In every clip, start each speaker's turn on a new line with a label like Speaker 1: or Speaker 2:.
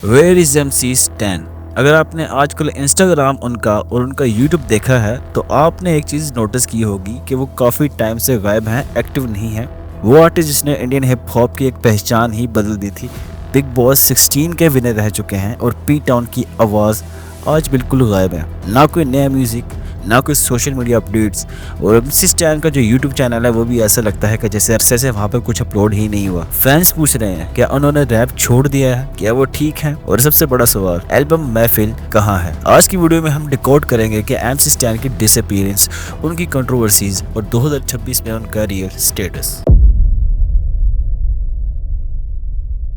Speaker 1: Where is MC stand. अगर आपने आजकल इंस्टाग्राम उनका और उनका यूट्यूब देखा है तो आपने एक चीज़ नोटिस की होगी कि वो काफ़ी टाइम से गायब हैं, एक्टिव नहीं हैं। वो आर्टिस्ट जिसने इंडियन हिप हॉप की एक पहचान ही बदल दी थी, बिग बॉस 16 के विनर रह चुके हैं और पी टाउन की आवाज़ आज बिल्कुल गायब है। ना कोई नया म्यूज़िक, ना कोई सोशल मीडिया अपडेट्स, और MC स्टैन का जो यूट्यूब चैनल है वो भी ऐसा लगता है कि जैसे अरसे से वहाँ पे कुछ अपलोड ही नहीं हुआ। फैंस पूछ रहे हैं क्या उन्होंने रैप छोड़ दिया है, क्या वो ठीक है, और सबसे बड़ा सवाल एल्बम महफिल कहाँ है। आज की वीडियो में हम डिकोड करेंगे कि MC स्टैन की डिसअपीयरेंस, उनकी कंट्रोवर्सीज और 2026 में उनका रियल स्टेटस।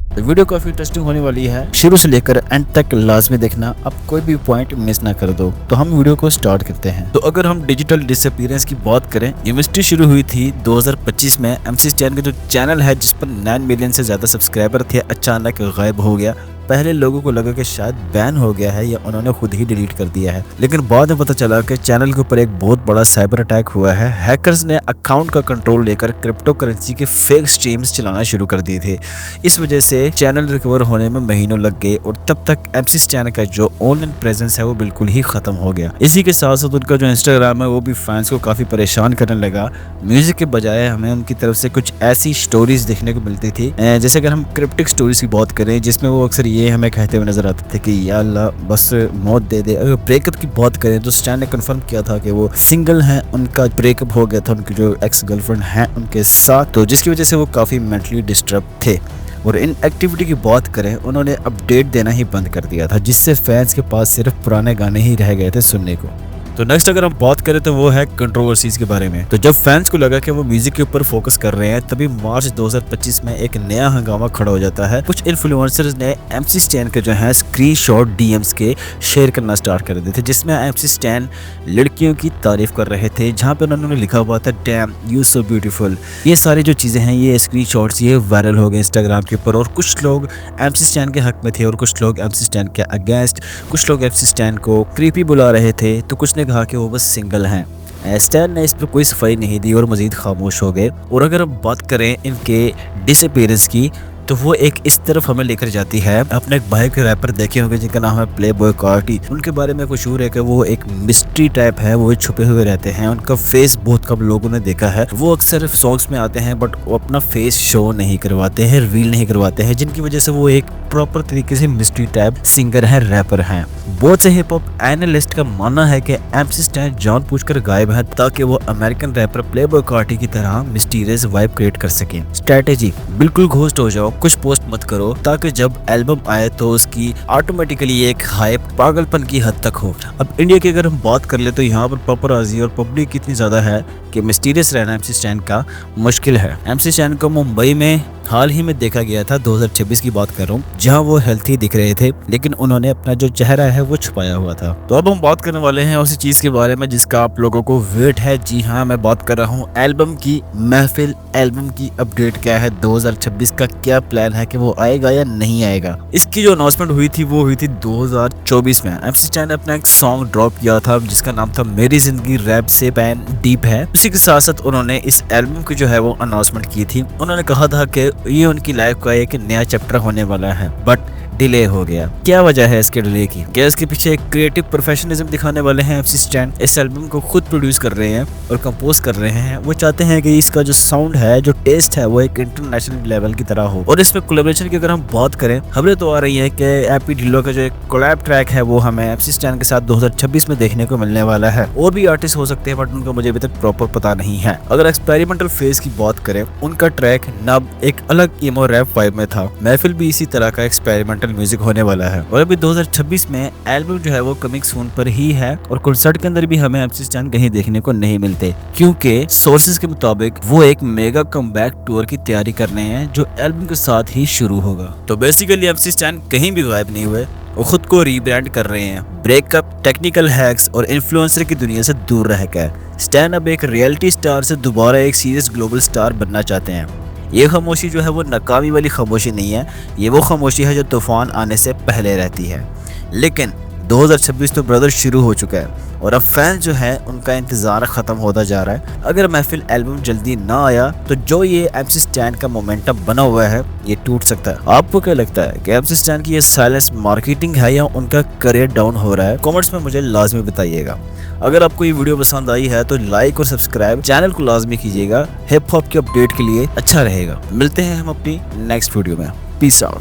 Speaker 1: तो वीडियो काफी इंटरेस्टिंग होने वाली है, शुरू से लेकर एंड तक लाजमी देखना, अब कोई भी पॉइंट मिस ना कर दो। तो हम वीडियो को स्टार्ट करते हैं। तो अगर हम डिजिटल डिसअपीयरेंस की बात करें, ये मिस्ट्री शुरू हुई थी 2025 में। MC स्टैन का जो चैनल है जिस पर 9 मिलियन से ज्यादा सब्सक्राइबर थे, अचानक गायब हो गया। पहले लोगों को लगा कि शायद बैन हो गया है या उन्होंने खुद ही डिलीट कर दिया है, लेकिन बाद में पता चला कि चैनल के ऊपर एक बहुत बड़ा साइबर अटैक हुआ है। हैकर्स ने अकाउंट का कंट्रोल लेकर क्रिप्टो करेंसी के फेक स्ट्रीम्स चलाना शुरू कर दिए थे। इस वजह से चैनल रिकवर होने में महीनों लग गए और तब तक MC स्टैन का जो ऑनलाइन प्रेजेंस है वो बिल्कुल ही खत्म हो गया। इसी के साथ साथ उनका जो इंस्टाग्राम है वो भी फैंस को काफी परेशान करने लगा। म्यूजिक के बजाय हमें उनकी तरफ से कुछ ऐसी स्टोरीज देखने को मिलती थी, जैसे अगर हम क्रिप्टिक स्टोरीज की बात करें जिसमें वो अक्सर ये हमें कहते हुए नजर आते थे कि या अल्लाह बस मौत दे दे। अगर ब्रेकअप की बात करें तो स्टैन ने कंफर्म किया था कि वो सिंगल हैं, उनका ब्रेकअप हो गया था उनकी जो एक्स गर्लफ्रेंड है उनके साथ, तो जिसकी वजह से वो काफी मेंटली डिस्टर्ब थे। और इन एक्टिविटी की बात करें, उन्होंने अपडेट देना ही बंद कर दिया था, जिससे फैंस के पास सिर्फ पुराने गाने ही रह गए थे सुनने को। तो नेक्स्ट अगर हम बात करें तो वो है कंट्रोवर्सीज के बारे में। तो जब फैंस को लगा कि वो म्यूजिक के ऊपर फोकस कर रहे हैं, तभी मार्च 2025 में एक नया हंगामा खड़ा हो जाता है। कुछ इन्फ्लुएंसर्स ने MC स्टैन के जो है स्क्रीनशॉट DMs के शेयर करना स्टार्ट कर दिए थे, जिसमें MC स्टैन लड़कियों की तारीफ कर रहे थे, जहाँ पे उन्होंने लिखा हुआ था डैम यू सो ब्यूटीफुल। ये सारी जो चीजें हैं, ये स्क्रीनशॉट्स ये वायरल हो गए इंस्टाग्राम के ऊपर, और कुछ लोग MC स्टैन के हक में थे और कुछ लोग MC स्टैन के अगेंस्ट। कुछ लोग MC स्टैन को क्रीपी बुला रहे थे, तो कुछ ने कहा कि वो बस सिंगल हैं। स्टैन ने इस पर कोई सफाई नहीं दी और मजीद खामोश हो गए। और अगर हम बात करें इनके डिसअपीयरेंस की, तो वो एक इस तरफ हमें लेकर जाती है। अपने एक भाई के रैपर देखे होंगे जिनका नाम है प्लेबॉय कार्टी। उनके बारे में कुछ और है कि वो एक मिस्ट्री टाइप है, वो छुपे हुए रहते हैं। उनका फेस बहुत कम लोगों ने देखा है। वो अक्सर सॉन्ग्स में आते हैं बट वो अपना फेस शो नहीं करवाते हैं, रिवील नहीं करवाते हैं, जिनकी वजह से वो एक प्रॉपर तरीके से मिस्ट्री टाइप सिंगर है, रैपर हैं। बहुत से हिप हॉप एनालिस्ट का मानना है कि MC स्टैन जानबूझकर गायब है ताकि वो अमेरिकन रैपर प्लेबॉय कार्टी की तरह मिस्टीरियस वाइब क्रिएट कर सके। स्ट्रेटेजी, बिल्कुल घोस्ट हो जाओ, कुछ पोस्ट मत करो, ताकि जब एल्बम आए तो उसकी ऑटोमेटिकली एक हाइप पागलपन की हद तक हो। अब इंडिया की अगर हम बात कर ले तो यहाँ पर पापराजी और पब्लिक इतनी ज्यादा है कि मिस्टीरियस रहना MC स्टैन का मुश्किल है। MC स्टैन को मुंबई में हाल ही में देखा गया था, 2026 की बात कर रहा हूँ, जहाँ वो हेल्थी दिख रहे थे, लेकिन उन्होंने अपना जो चेहरा है वो छुपाया हुआ था। तो अब हम बात करने वाले हैं उसी चीज के बारे में जिसका आप लोगों को वेट है। जी हाँ, मैं बात कर रहा हूँ एल्बम की महफिल। एल्बम की अपडेट क्या है, 2026 का क्या प्लान है कि वो आएगा या नहीं आएगा। इसकी जो अनाउंसमेंट हुई थी वो हुई थी 2024 में। MC स्टैन ने अपना एक सॉन्ग ड्रॉप किया था जिसका नाम था मेरी जिंदगी रैप से पैन डीप है। उसी के साथ साथ उन्होंने इस एल्बम की जो है वो अनाउंसमेंट की थी। उन्होंने कहा था कि ये उनकी लाइफ का एक नया चैप्टर होने वाला है, बट डिले हो गया। क्या वजह है इसके डिले की? क्या इसके पीछे एक क्रिएटिव प्रोफेशनलिज्म दिखाने वाले हैं MC स्टैन? इस एल्बम को खुद प्रोड्यूस कर रहे हैं और कंपोज कर रहे हैं। वो चाहते हैं कि इसका जो साउंड है, जो टेस्ट है, वो एक इंटरनेशनल लेवल की तरह हो। और इसमें कोलैबोरेशन की अगर हम बात करें, खबरें तो आ रही है कि एपी ढिल्लो का जो एक कोलैब ट्रैक है वो हमें MC स्टैन के साथ 2026 में देखने को मिलने वाला है। और भी आर्टिस्ट हो सकते हैं बट उनका मुझे अभी तक प्रॉपर पता नहीं है। अगर एक्सपेरिमेंटल फेज की बात करें, उनका ट्रैक नब एक अलग ईमो रैप वाइब में था। महफिल भी इसी तरह का एक्सपेरिमेंटल म्यूजिक होने वाला है। और अभी 2026 में एल्बम जो है वो कमिंग सून पर ही है, और कंसर्ट के अंदर भी हमें MC स्टैन कहीं देखने को नहीं मिलते, क्योंकि सोर्सेज के मुताबिक वो एक मेगा कमबैक टूर की तैयारी कर रहे हैं जो एल्बम के साथ ही शुरू होगा। तो बेसिकली MC स्टैन कहीं भी गायब नहीं हुए, वो खुद को रीब्रांड कर रहे हैं। ब्रेकअप, टेक्निकल हैक्स और इन्फ्लुएंसर की दुनिया से दूर रहकर स्टैन अब एक रियलिटी स्टार से दोबारा एक सीरियस ग्लोबल स्टार बनना चाहते हैं। ये खामोशी जो है वो नाकामी वाली खामोशी नहीं है, ये वो खामोशी है जो तूफान आने से पहले रहती है। लेकिन 2026 तो ब्रदर शुरू हो चुका है और अब फैन जो है उनका इंतजार खत्म होता जा रहा है। अगर महफिल एल्बम जल्दी ना आया तो जो ये MC स्टैन का मोमेंटम बना हुआ है ये टूट सकता है। आपको क्या लगता है कि MC स्टैन की ये साइलेंस मार्केटिंग है या उनका करियर डाउन हो रहा है? कमेंट्स में मुझे लाजमी बताइएगा। अगर आपको ये वीडियो पसंद आई है तो लाइक और सब्सक्राइब चैनल को लाजमी कीजिएगा। हिप हॉप के अपडेट के लिए अच्छा रहेगा। मिलते हैं हम अपनी नेक्स्ट वीडियो में। Peace out.